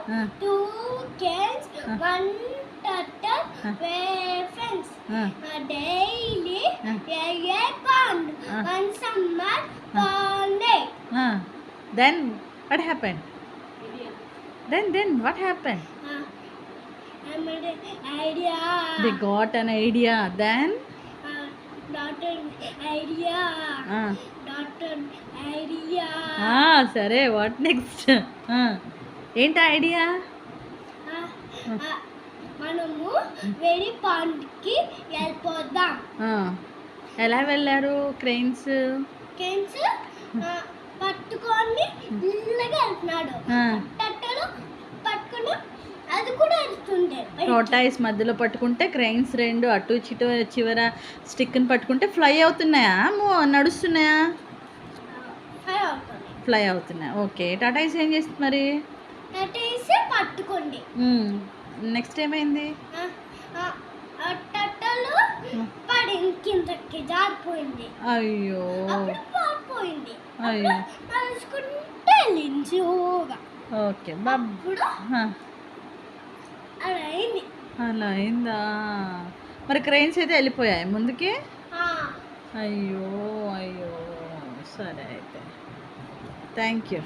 two cans, one turtle were friends. Daily a pond, one summer holiday. Then what happened? Then what happened? I made an idea. They got an idea. Then Daughter idea. Daughter idea. సరే what next? ఏంటి idea? మనము వేరే పాండ్కి వెళ్ళిపోదాం. ఎలా వెళ్ళారు cranes? Cranes పట్టుకొని ఇల్లగా వెళ్తున్నాడు. టట్టలు పట్టుకుని అది కూడా వెళ్తుండే. టోటాయిస్ మధ్యలో పట్టుకుంటే క్రెయిన్స్ రెండు అటు చివర స్టిక్ని పట్టుకుంటే ఫ్లై అవుతున్నాయా నడుస్తున్నాయా? ఫ్లై అవుతున్నాయి. ఓకే, టాటాయిస్ ఏం చేస్తుంది మరి? టాటాయిస్ పట్టుకోండి. నెక్స్ట్ ఏమైంది? టట్టలు పడి కిందకి జారిపోయింది. అయ్యో పారిపోయింది. అయ్యో నడుచుకుంటే వెళ్ళింది. ఓకే బాబు అలా అయిందా? మరి క్రెయిన్స్ అయితే వెళ్ళిపోయాయి ముందుకి. అయ్యో అయ్యో సరే అయితే థ్యాంక్ యూ.